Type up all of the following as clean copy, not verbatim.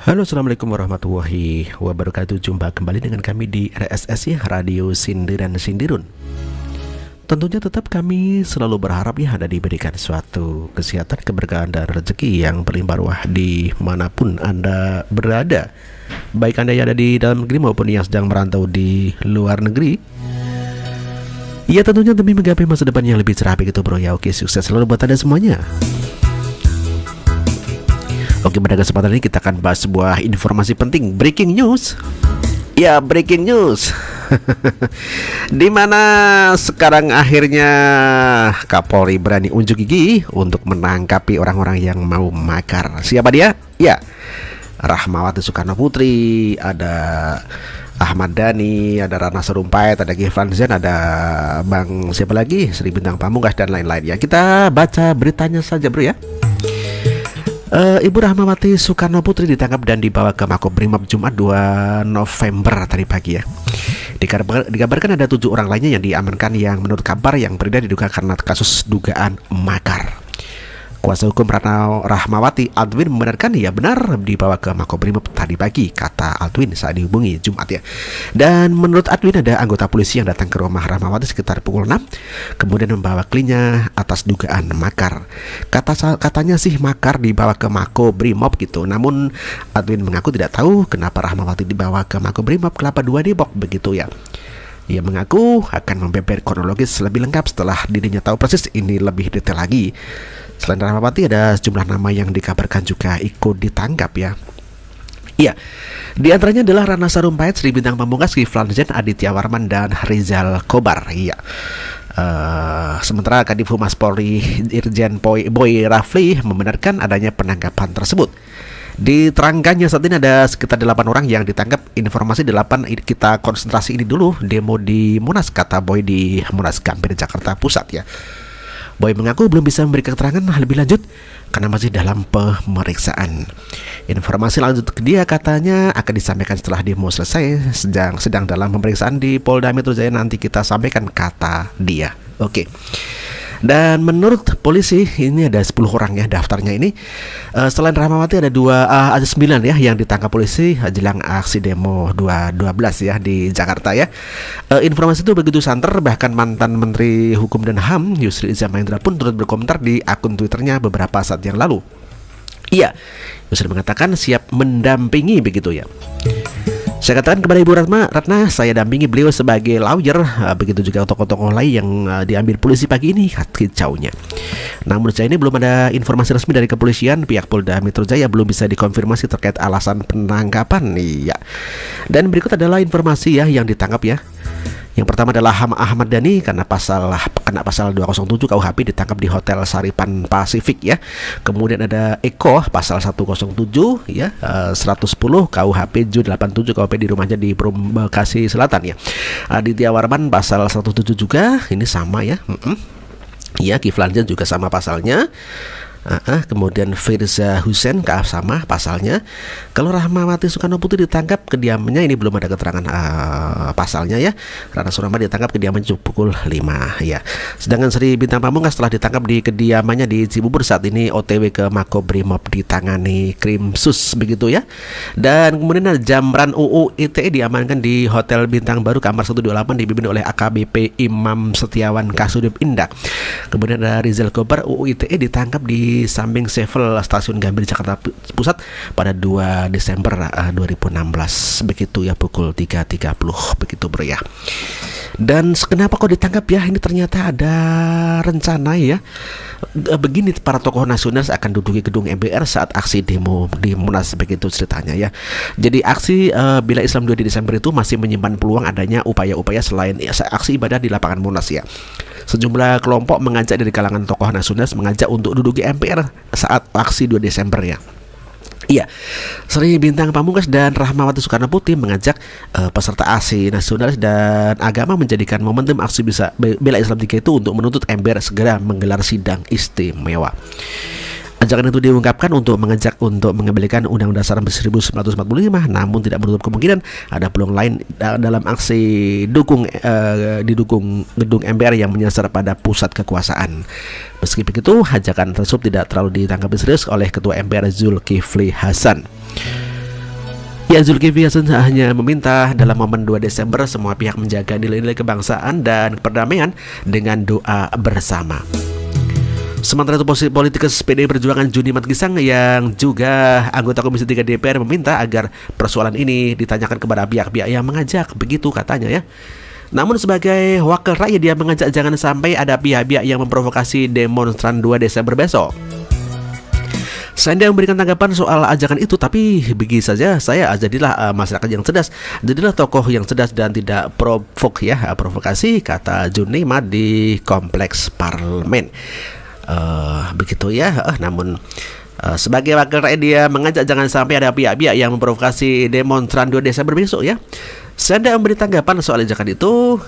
Halo, assalamualaikum warahmatullahi wabarakatuh. Jumpa kembali dengan kami di RSS ya, Radio Sindiran Sindirun. Tentunya tetap kami selalu berharap ya Anda diberikan suatu kesehatan, keberkahan dan rezeki yang berlimpah ruah dimanapun Anda berada. Baik Anda yang ada di dalam negeri maupun yang sedang merantau di luar negeri. Ya tentunya demi menggapai masa depan yang lebih cerah begitu bro ya. Oke, sukses selalu buat Anda semuanya. Oke, pada kesempatan ini kita akan bahas sebuah informasi penting, breaking news. Ya, breaking news. Di mana sekarang akhirnya Kapolri berani unjuk gigi untuk menangkapi orang-orang yang mau makar. Siapa dia? Ya, Rahmawati Soekarno Putri, ada Ahmad Dhani, ada Ratna Sarumpait, ada Kiflan Zen, ada Bang siapa lagi? Sri Bintang Pamungkas dan lain-lain ya. Kita baca beritanya saja bro ya. Ibu Rahmawati Soekarno Putri ditangkap dan dibawa ke Makobrimob Jumat 2 November tadi pagi ya. Dikabarkan ada 7 orang lainnya yang diamankan yang menurut kabar yang beredar diduga karena kasus dugaan makar. Kuasa hukum Ratna Rahmawati, Aldwin, membenarkan ya benar dibawa ke Makobrimob tadi pagi, kata Aldwin saat dihubungi Jumat ya. Dan menurut Aldwin ada anggota polisi yang datang ke rumah Rahmawati sekitar pukul 6 kemudian membawa kliennya atas dugaan makar. Katanya sih makar dibawa ke Makobrimob gitu. Namun Aldwin mengaku tidak tahu kenapa Rahmawati dibawa ke Makobrimob Kelapa II Depok begitu ya. Ia mengaku akan membeber kronologis lebih lengkap setelah dirinya tahu persis ini lebih detail lagi. Selain Rahmawati ada sejumlah nama yang dikabarkan juga ikut ditangkap ya. Iya, di antaranya adalah Ratna Sarumpait, Sri Bintang Pamungkas, Kiflan Zen, Aditya Warman, dan Rizal Kobar. Iya. Sementara Kadif Humas Polri Irjen Boy Rafli membenarkan adanya penangkapan tersebut. Diterangkannya saat ini ada sekitar 8 orang yang ditangkap. Informasi 8 kita konsentrasi ini dulu, demo di Monas, kata Boy di Monas Gambir Jakarta Pusat ya. Boy mengaku belum bisa memberi keterangan lebih lanjut karena masih dalam pemeriksaan. Informasi lanjut ke dia katanya akan disampaikan setelah demo selesai, sedang dalam pemeriksaan di Polda Metro Jaya, nanti kita sampaikan, kata dia. Oke. Dan menurut polisi ini ada 10 orang ya daftarnya ini. Selain Rahmawati ada 9 ya yang ditangkap polisi jelang aksi demo 12 ya di Jakarta ya. Informasi itu begitu santer, bahkan mantan Menteri Hukum dan HAM Yusril Iza Mahendra pun turut berkomentar di akun Twitternya beberapa saat yang lalu. Iya, Yusril mengatakan siap mendampingi begitu ya. Saya katakan kepada Ibu Ratna, saya dampingi beliau sebagai lawyer. Begitu juga tokoh-tokoh lain yang diambil polisi pagi ini, kicaunya. Namun saya ini belum ada informasi resmi dari kepolisian. Pihak Polda Metro Jaya belum bisa dikonfirmasi terkait alasan penangkapan. Iya. Dan berikut adalah informasi ya yang ditangkap ya. Yang pertama adalah Ahmad Dhani kena pasal 207 KUHP, ditangkap di Hotel Saripan Pasifik ya. Kemudian ada Eko pasal 107 ya, 110 KUHP, Ju 87 KUHP di rumahnya di Bekasi Selatan ya. Aditya Warman pasal 107 juga, ini sama ya. Ya, Kiflan Zen juga sama pasalnya. Kemudian Firza Hussein sama pasalnya. Kalau Rahmawati Soekarno Putri ditangkap kediamannya, ini belum ada keterangan pasalnya ya. Ratna Sarumpait ditangkap kediamannya pukul 5 ya. Sedangkan Sri Bintang Pamungkas setelah ditangkap di kediamannya di Cibubur, saat ini OTW ke Makobrimob ditangani Krimsus begitu ya. Dan kemudian ada Jamran UU ITE diamankan di Hotel Bintang Baru kamar 128 dipimpin oleh AKBP Imam Setiawan Kasudip Indak. Kemudian ada Rizal Kobar UU ITE ditangkap di samping Sevel Stasiun Gambir Jakarta Pusat pada 2 Desember 2016 begitu ya, pukul 3.30 begitu bro ya. Dan kenapa kok ditangkap ya? Ini ternyata ada rencana ya. Begini, para tokoh nasionalis akan duduki gedung MBR saat aksi demo di Monas begitu ceritanya ya. Jadi aksi Bela Islam 2 Desember itu masih menyimpan peluang adanya upaya-upaya selain aksi ibadah di lapangan Monas ya. Sejumlah kelompok mengajak dari kalangan tokoh nasionalis mengajak untuk duduk di MPR saat aksi 2 Desember ya. Iya, Sri Bintang Pamungkas dan Rahmawati Soekarno Putri mengajak peserta aksi nasionalis dan agama menjadikan momentum aksi Bela Islam 3 itu untuk menuntut MPR segera menggelar sidang istimewa. Ajakan itu diungkapkan untuk mengajak untuk mengembalikan Undang-Undang Dasar 1945, namun tidak menutup kemungkinan ada peluang lain dalam aksi didukung gedung MPR yang menyasar pada pusat kekuasaan. Meski begitu, ajakan tersebut tidak terlalu ditanggapi serius oleh Ketua MPR Zulkifli Hasan. Ya, Zulkifli Hasan hanya meminta dalam momen 2 Desember semua pihak menjaga nilai-nilai kebangsaan dan perdamaian dengan doa bersama. Sementara itu politikus PDI Perjuangan Junimat Gisang yang juga anggota Komisi 3 DPR meminta agar persoalan ini ditanyakan kepada pihak-pihak yang mengajak, begitu katanya ya. Namun sebagai wakil rakyat dia mengajak jangan sampai ada pihak-pihak yang memprovokasi demonstran 2 Desember besok. Sandi memberikan tanggapan soal ajakan itu, tapi begini saja, saya jadilah masyarakat yang cerdas, jadilah tokoh yang cerdas dan tidak provokasi, kata Junimat di kompleks parlemen. Begitu ya. Namun sebagai wakil rakyat dia mengajak jangan sampai ada pihak-pihak yang memprovokasi demonstran 2 Desember besok ya. Saya memberi tanggapan soal ajakan itu,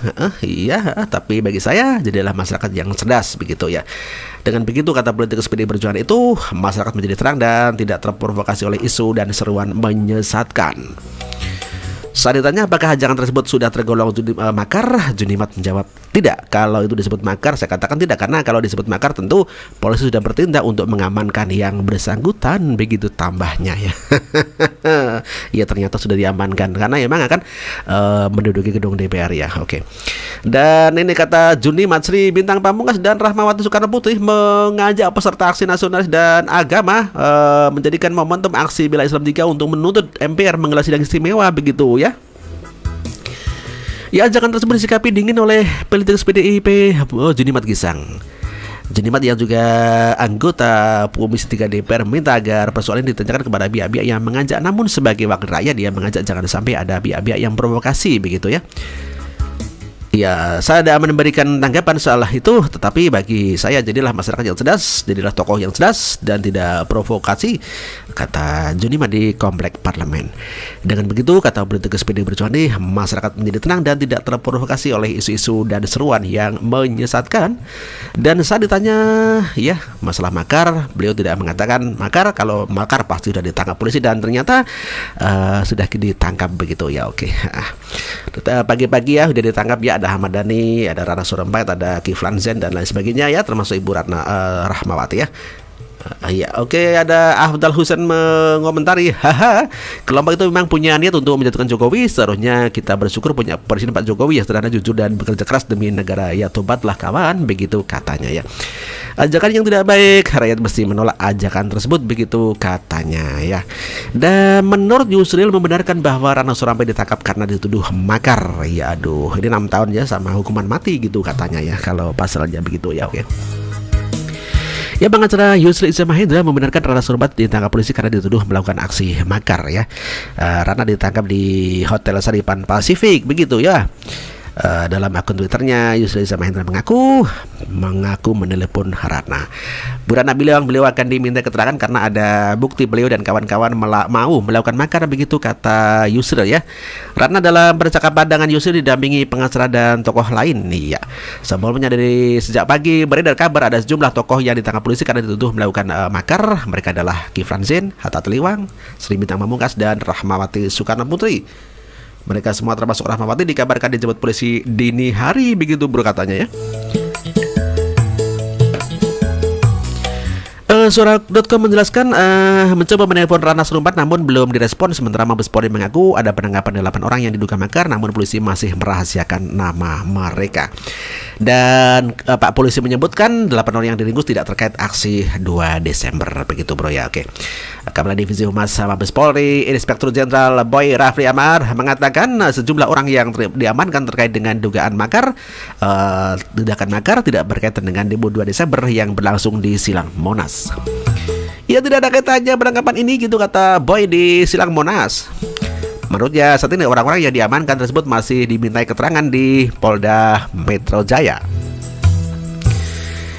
tapi bagi saya jadilah masyarakat yang cerdas, begitu ya. Dengan begitu, kata politikus PDI Perjuangan itu, masyarakat menjadi terang dan tidak terprovokasi oleh isu dan seruan menyesatkan. Saat ditanya apakah ajakan tersebut sudah tergolong makar, Junimat menjawab tidak. Kalau itu disebut makar, saya katakan tidak, karena kalau disebut makar tentu polisi sudah bertindak untuk mengamankan yang bersangkutan, begitu tambahnya ya. Ya, ternyata sudah diamankan karena memang akan menduduki gedung DPR ya. Oke. Dan ini kata Junimat, Sri Bintang Pamungkas dan Rahmawati Soekarno Putri mengajak peserta aksi nasionalis dan agama menjadikan momentum aksi bela Islam 3 untuk menuntut MPR menggelar sidang istimewa, begitu ya. Ya, ajakan tersebut disikapi dingin oleh politikus PDIP Junimat Gisang. Junimat yang juga anggota Komisi 3 DPR meminta agar persoalan ini ditanyakan kepada pihak-pihak yang mengajak, namun sebagai wakil rakyat dia mengajak jangan sampai ada pihak-pihak yang provokasi, begitu ya. Ya, saya tidak memberikan tanggapan soal itu, tetapi bagi saya jadilah masyarakat yang cerdas, jadilah tokoh yang cerdas dan tidak provokasi, kata Junimat di komplek parlemen. Dengan begitu, kata politikus PDI Perjuangan, masyarakat menjadi tenang dan tidak terprovokasi oleh isu-isu dan seruan yang menyesatkan. Dan saat ditanya ya masalah makar, beliau tidak mengatakan makar. Kalau makar pasti sudah ditangkap polisi, dan ternyata sudah ditangkap, begitu ya. Oke. Pagi-pagi ya sudah ditangkap ya, ada Ahmad Dhani, ada Ratna Sarumpait, ada Kiflan Zain dan lain sebagainya ya, termasuk Ibu Ratna Rahmawati ya. Ya, oke, ada Afdal Husain mengomentari, kelompok itu memang punya niat untuk menjatuhkan Jokowi. Seharusnya kita bersyukur punya Presiden Pak Jokowi yang sederhana, jujur dan bekerja keras demi negara. Ya, tobatlah kawan, begitu katanya ya. Ajakan yang tidak baik, rakyat mesti menolak ajakan tersebut, begitu katanya ya. Dan menurut Yusril membenarkan bahwa Ratna Sarumpait ditangkap karena dituduh makar. Ya, aduh, ini 6 tahun ya sama hukuman mati gitu katanya ya, kalau pasalnya begitu ya. Oke. Ya, pengacara Yusril Iza Mahendra membenarkan Ratna Sarumpait ditangkap polisi karena dituduh melakukan aksi makar ya. Ratna ditangkap di Hotel Saripan Pasifik, begitu ya. Dalam akun Twitternya, Yusril Iza Mahendra mengaku menelepon Ratna. Bu Ratna bilang beliau akan diminta keterangan karena ada bukti beliau dan kawan-kawan mau melakukan makar, begitu kata Yusril ya. Ratna dalam percakapan dengan Yusril didampingi pengacara dan tokoh lain nih ya. Sebelumnya dari sejak pagi beredar kabar ada sejumlah tokoh yang ditangkap polisi karena dituduh melakukan makar. Mereka adalah Kiflan Zain, Hatta Teliwang, Sri Bintang Pamungkas dan Rahmawati Soekarno Putri. Mereka semua termasuk Rahmawati dikabarkan dijemput polisi dini hari, begitu bro katanya ya. Suara.com menjelaskan mencoba menelpon Ratna Sarumpait namun belum direspon. Sementara Mabes Polri mengaku ada penangkapan 8 orang yang diduga makar, namun polisi masih merahasiakan nama mereka. Dan Pak Polisi menyebutkan 8 orang yang diringkus tidak terkait aksi 2 Desember, begitu bro ya. Oke. Kepala Divisi Humas Mabes Polri, Inspektur Jenderal Boy Rafli Amar mengatakan sejumlah orang yang diamankan terkait dengan dugaan makar, tindakan makar tidak berkaitan dengan demo 2 Desember yang berlangsung di Silang Monas. Ya, tidak ada kaitannya penangkapan ini, gitu kata Boy di Silang Monas. Menurutnya saat ini orang-orang yang diamankan tersebut masih dimintai keterangan di Polda Metro Jaya.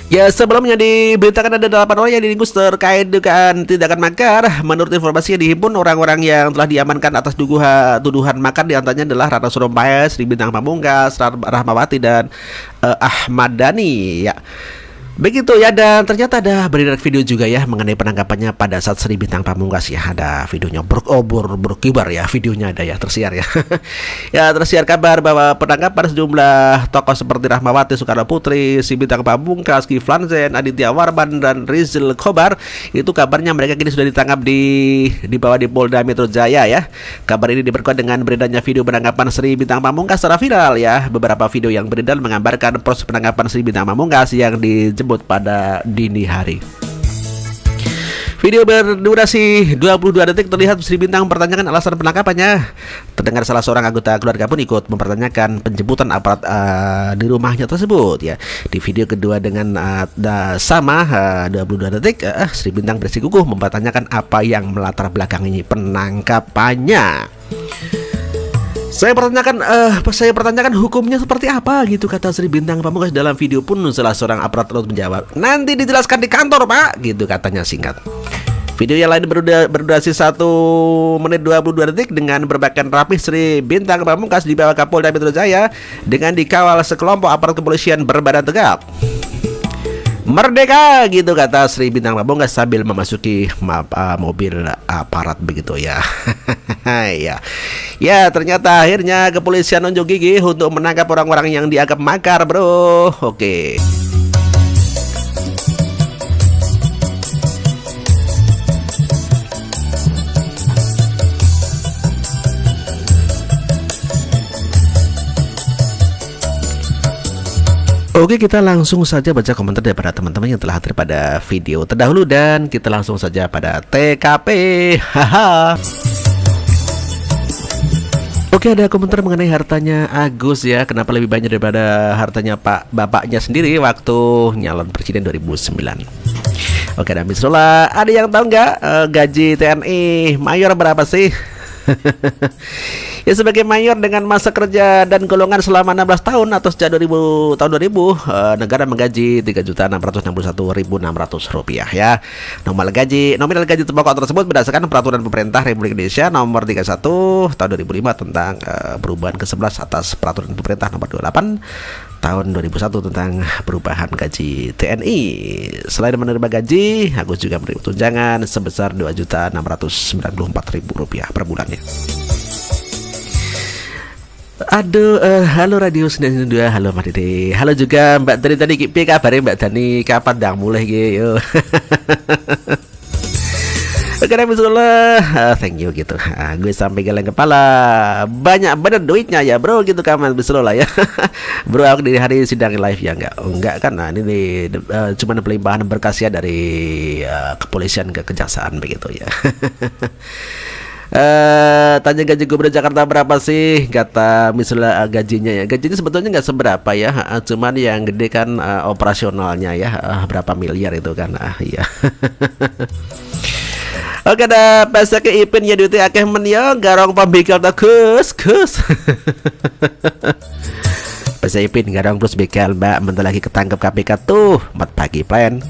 Ya, sebelumnya diberitakan ada 8 orang yang diringkus terkait dugaan tindakan makar. Menurut informasi yang dihimpun, orang-orang yang telah diamankan atas tuduhan makar diantaranya adalah Ratna Sarumpait, Sri Bintang Pamungkas, Rahmawati dan Ahmad Dhani ya. Begitu ya, dan ternyata ada beredar video juga ya mengenai penangkapannya pada saat Sri Bintang Pamungkas ya. Ada videonya berkibar ya, videonya ada ya, tersiar ya. Ya, tersiar kabar bahwa penangkapan sejumlah tokoh seperti Rahmawati Soekarno Putri, Sri Bintang Pamungkas, Kiflan Zen, Aditya Warman, dan Rizal Khobar. Itu kabarnya mereka kini sudah ditangkap di bawah di Polda Metro Jaya ya. Kabar ini diperkuat dengan beredarnya video penangkapan Sri Bintang Pamungkas secara viral ya. Beberapa video yang beredar menggambarkan proses penangkapan Sri Bintang Pamungkas yang dijemput pada dini hari. Video berdurasi 22 detik terlihat Sri Bintang mempertanyakan alasan penangkapannya. Terdengar salah seorang anggota keluarga pun ikut mempertanyakan penjemputan aparat di rumahnya tersebut ya. Di video kedua dengan sama 22 detik Sri Bintang bersikukuh mempertanyakan apa yang melatar belakangi penangkapannya. Saya pertanyakan hukumnya seperti apa gitu, kata Sri Bintang Pamungkas dalam video pun. Salah seorang aparat terus menjawab, nanti dijelaskan di kantor pak, gitu katanya singkat. Video yang lain berdurasi 1 menit 22 detik dengan berbakaian rapi Sri Bintang Pamungkas dibawa ke Polda Metro Jaya dengan dikawal sekelompok aparat kepolisian berbadan tegap. Merdeka gitu kata Sri Bintang Pamungkas sambil memasuki mobil aparat begitu ya. Ya, ternyata akhirnya kepolisian unjuk gigi untuk menangkap orang-orang yang dianggap makar, bro. Oke. Oke, kita langsung saja baca komentar daripada teman-teman yang telah hadir pada video terdahulu, dan kita langsung saja pada TKP. Haha. Oke, ada komentar mengenai hartanya Agus ya. Kenapa lebih banyak daripada hartanya bapaknya sendiri waktu nyalon presiden 2009? Oke, dan Bismillah, ada yang tahu nggak gaji TNI mayor berapa sih? Ya, sebagai mayor dengan masa kerja dan golongan selama 16 tahun atau sejak tahun 2000, negara menggaji Rp3.661.600 ya. Nominal gaji pokok tersebut berdasarkan peraturan pemerintah Republik Indonesia nomor 31 tahun 2005 tentang perubahan ke-11 atas peraturan pemerintah nomor 28 tahun 2001 tentang perubahan gaji TNI. Selain menerima gaji, Agus juga menerima tunjangan sebesar Rp2.694.000 per bulannya. Aduh, halo Radio 92, halo Mbak Dede, halo juga Mbak Dani. Tadi kabarnya Mbak Dani kapan dang mulai gitu. Oke, Bismillah, thank you gitu. Gue sampai geleng kepala, banyak bener duitnya ya bro gitu kan, Bismillah ya. Bro, aku di hari sidang live ya enggak kan? Nah, ini cuma pelimpahan berkas ya dari kepolisian ke kejaksaan begitu ya. Tanya gaji gubernur Jakarta berapa sih? Kata misalnya gajinya ya. Gajinya sebetulnya nggak seberapa ya, cuman yang gede kan operasionalnya ya, berapa miliar itu kan. Iya. Oke, ada pasca ke Ipin ya duitnya akeh men ya garong pambikal ta kus. Pasca Ipin garong plus bekal mbak, bentar lagi ketangkep KPK tuh, 4 pagi plan.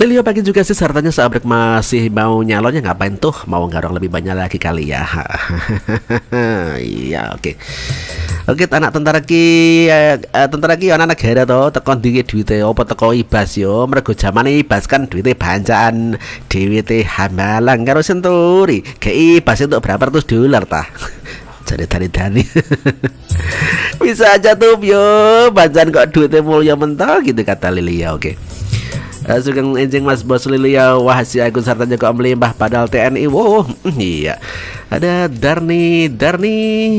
Lilio pagi juga sih hartanya seabrek masih mau nyalonnya, ngapain tuh, mau garong lebih banyak lagi kali ya. Iya, oke. Oke, anak tentara ki anak negara to tekon dikit duwite apa teko ibas yo, mergo jamane ibas kan duwite bancaan duwite hamalang karo senturi. Ke ibas untuk berapa ratus dolar tah. Jadi tani bisa aja tuh yo, bancaan kok duwite mulya mental gitu kata Lilia. Oke. Sugeng enjing Mas Bos Lilia, wah si Agus hartanya kok melimpah padahal TNI. Wow, iya. Ada Darni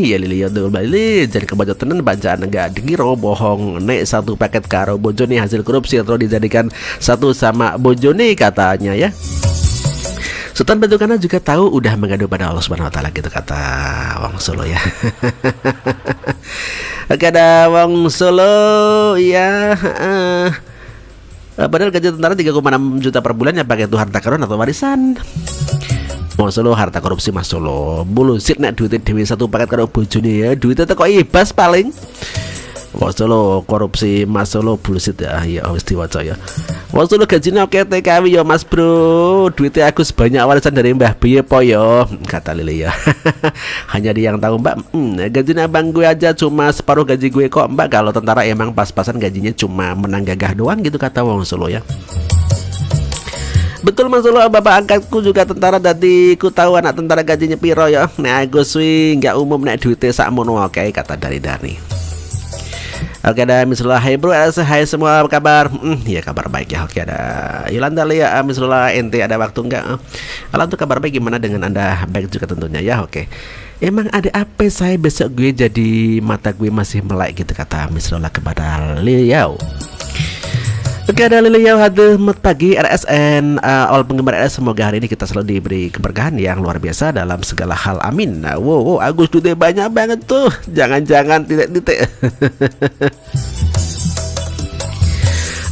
ya Lilia tuh balik jadi kebaca tenan bacaan enggak dikira bohong nek satu paket karo bojone hasil korupsi atau dijadikan satu sama bojone katanya ya. Sultan Batu Kana juga tahu udah mengadu pada Allah Subhanahu wa taala gitu kata Wong Solo ya. Oke, ada Wong Solo ya. Padahal gaji tentara 3,6 juta per bulan ya, pakai itu harta karun atau warisan. Mau Solo harta korupsi Mas Solo. Bullshit nek duitnya dewi satu paket karo bojone ya. Duitnya teko ibas paling. Wong Solo korupsi, Mas Solo bullshit ya. Ya wis diwaca ya. Wong Solo gajine oke TKW ya Mas Bro. Duitnya aku sebanyak warisan dari Mbah Biye po yo, kata Lili ya. Hanya dia yang tahu Mbak. Gajinya abang gue aja cuma separuh gaji gue kok Mbak. Kalau tentara emang pas-pasan gajinya cuma menang gagah doang gitu, kata Wong Solo ya. Betul Mas Solo, bapak angkatku juga tentara, dadi ku tahu anak tentara gajinya piro ya. Nek Agus wi nggak umum nek duitnya sakmono oke, kata Dani. Oke, ada Misrullah, hai bro, hai semua, apa kabar? Ya kabar baik ya. Oke, ada Yolanda Lia, Misrullah, ente ada waktu enggak? Kalau untuk kabar baik gimana dengan anda? Baik juga tentunya ya. Oke, emang ada apa saya besok gue jadi mata gue masih melek gitu, kata Misrullah kepada Liau. Oke, ada Liliau, selamat pagi RSN, all penggemar RS, semoga hari ini kita selalu diberi keberkahan yang luar biasa dalam segala hal, amin. Wow, Agus duitnya banyak banget tuh, jangan-jangan titik-titik.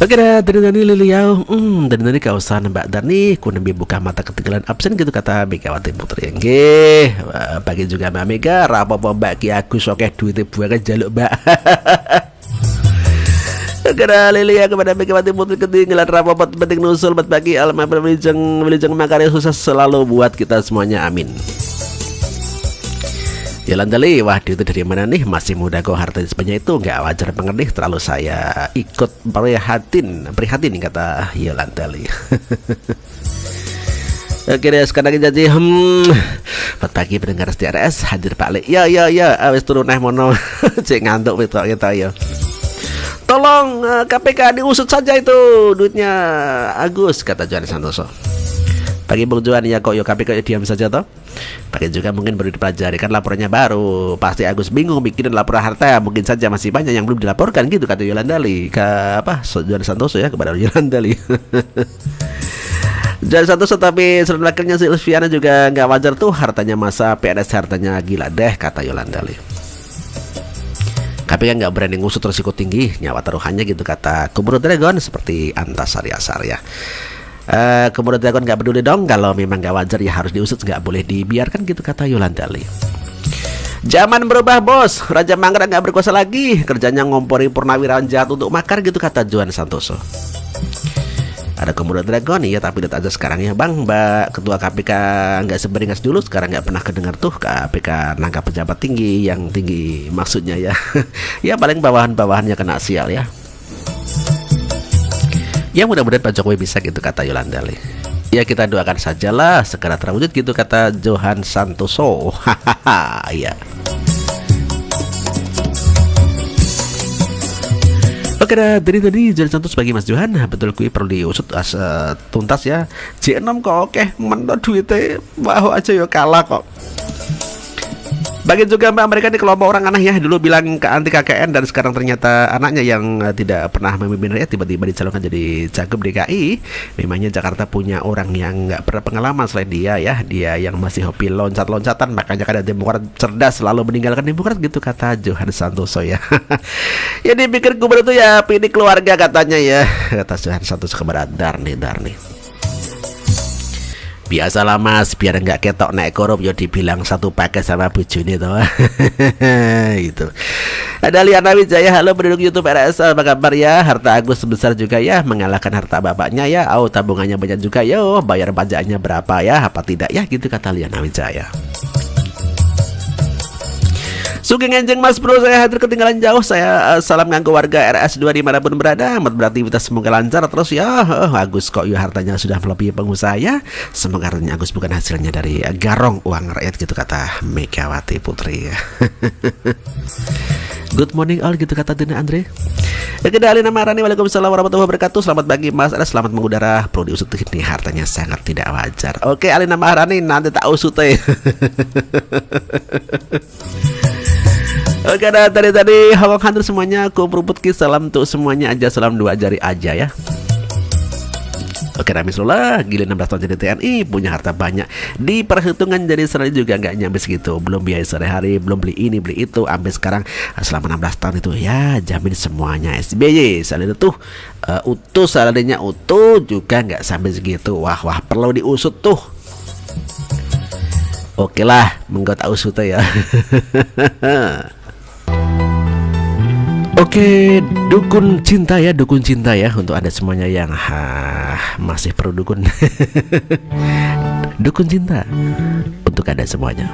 Oke dah, dari Liliau, dari kawasan Mbak Dani, ku nembe buka mata ketinggalan absen gitu, kata Megawati Putri. Nggih, pagi juga Mbak Mega, rapopo Mbak Ki Agus oke duitnya buang jaluk Mbak. Karena Lili ya kepada Megawati Putri ketinggalan rapat penting nusul buat pagi alamat wilujeng makarya sukses selalu buat kita semuanya, amin. Yolanda Li, wah itu dari mana nih, masih muda kok harta sebanyak itu, nggak wajar banget nih, terlalu saya ikut prihatin kata Yolanda Li. Oke deh, sekarang lagi janji buat pagi pendengar STRS hadir Pak Li. Ya awes turun mono cek ngantuk gitu ya. Tolong KPK diusut saja itu duitnya Agus, kata Johan Santoso. Pagi Bung Johan, ya kok yo KPK diam saja toh. Pagi juga mungkin baru dipelajari, kan laporannya baru. Pasti Agus bingung bikin laporan harta, mungkin saja masih banyak yang belum dilaporkan gitu, kata Yolanda Li ke Johan Santoso ya, kepada Yolanda Li. Johan Santoso, tapi selain wakilnya Silviana juga nggak wajar tuh hartanya, masa PNS hartanya gila deh, kata Yolanda Li. Tapi kan nggak berani ngusut resiko tinggi nyawa taruhannya gitu, kata Komodo Dragon seperti Antasari Asar ya. Komodo Dragon nggak peduli dong, kalau memang nggak wajar ya harus diusut, nggak boleh dibiarkan gitu, kata Yolanda Li. Zaman berubah bos, Raja Manggarai nggak berkuasa lagi, kerjanya ngompori purnawirawan jahat untuk makar gitu, kata Johan Santoso. Ada Komodo Dragon, iya tapi lihat aja sekarang ya bang, Mbak Ketua KPK nggak seberingas dulu, sekarang nggak pernah kedengar tuh KPK nangkap pejabat tinggi, yang tinggi maksudnya ya. Ya paling bawahan-bawahannya kena sial ya. Ya mudah-mudahan Pak Jokowi bisa gitu, kata Yolanda Li. Ya kita doakan sajalah segera terwujud gitu, kata Johan Santoso. Hahaha ya. Oke dah, dari tadi jadi contoh sebagai Mas Johan, betul kui perlu diusut tuntas ya. J6 kok oke, menurut duitnya wah aja yo kalah kok. Bagi juga Mbak mereka di kelompok orang aneh ya, dulu bilang ke anti KKN dan sekarang ternyata anaknya yang tidak pernah memimpin rakyat tiba-tiba dicalonkan jadi cagup DKI. Memangnya Jakarta punya orang yang nggak pernah pengalaman selain dia ya, dia yang masih hobi loncat-loncatan, makanya kan Demokrat cerdas selalu meninggalkan Demokrat gitu, kata Johan Santoso ya. Ya dipikir gubernur itu ya pilih keluarga katanya ya, kata Johan Santoso kepada Darni. Biasalah mas, biar nggak ketok naik korup yo dibilang satu paket sama bujuni toh. Itu. Ada Liana Wijaya, halo penduduk YouTube RS, apa kabar ya? Harta Agus sebesar juga ya, mengalahkan harta bapaknya ya. Tabungannya banyak juga yo, bayar pajaknya berapa ya? Apa tidak ya? Gitu kata Liana Wijaya. Sugeng Enjeng Mas Bro, saya hadir ketinggalan jauh. Saya salam nganggo warga RS2 dimanapun berada. Amat beraktivitas semoga lancar terus ya. Agus kok ya hartanya sudah melebihi pengusaha ya. Semoga hartanya Agus bukan hasilnya dari garong uang rakyat gitu, kata Megawati Putri. Good morning all gitu, kata Dina Andre. Kepada Alina Marani, waalaikumsalam warahmatullahi wabarakatuh. Selamat pagi Mas, ada selamat mengudara. Perlu diusut ini hartanya sangat tidak wajar. Oke Alina Marani, nanti tak usut Oke, nah tadi Hawak Hunter semuanya, aku peruputki salam untuk semuanya aja, salam dua jari aja ya. Oke, Ramisullah, gila 16 tahun jadi TNI, punya harta banyak. Di perhitungan jadi sehari juga nggak nyampe segitu. Belum biaya sehari-hari, belum beli ini, beli itu. Sampai sekarang selama 16 tahun itu ya jamin semuanya SBY. Salary tuh utuh, salarinya utuh juga nggak sampai segitu. Wah, perlu diusut tuh. Oke lah, menggota usut ya. Oke, dukun cinta ya, dukun cinta ya, untuk Anda semuanya yang masih perlu dukun. Dukun cinta untuk Anda semuanya.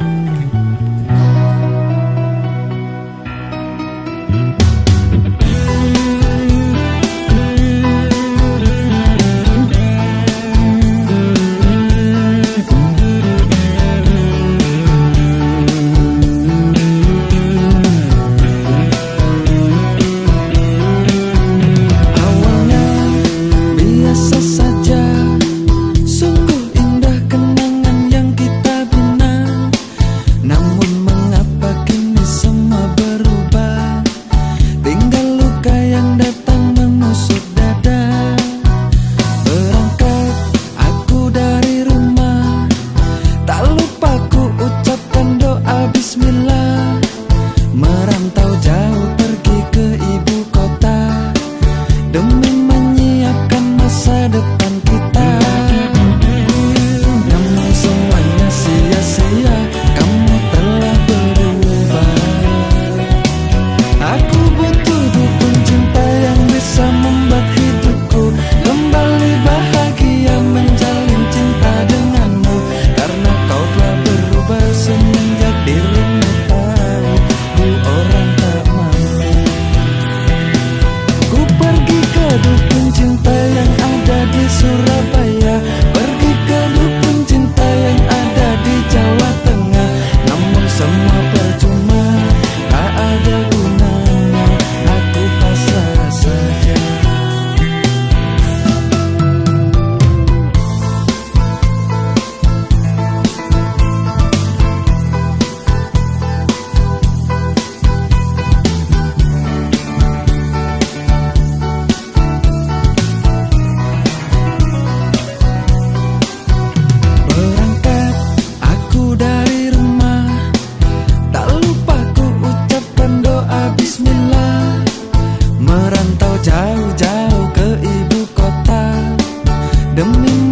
Merantau jauh-jauh ke ibu kota demi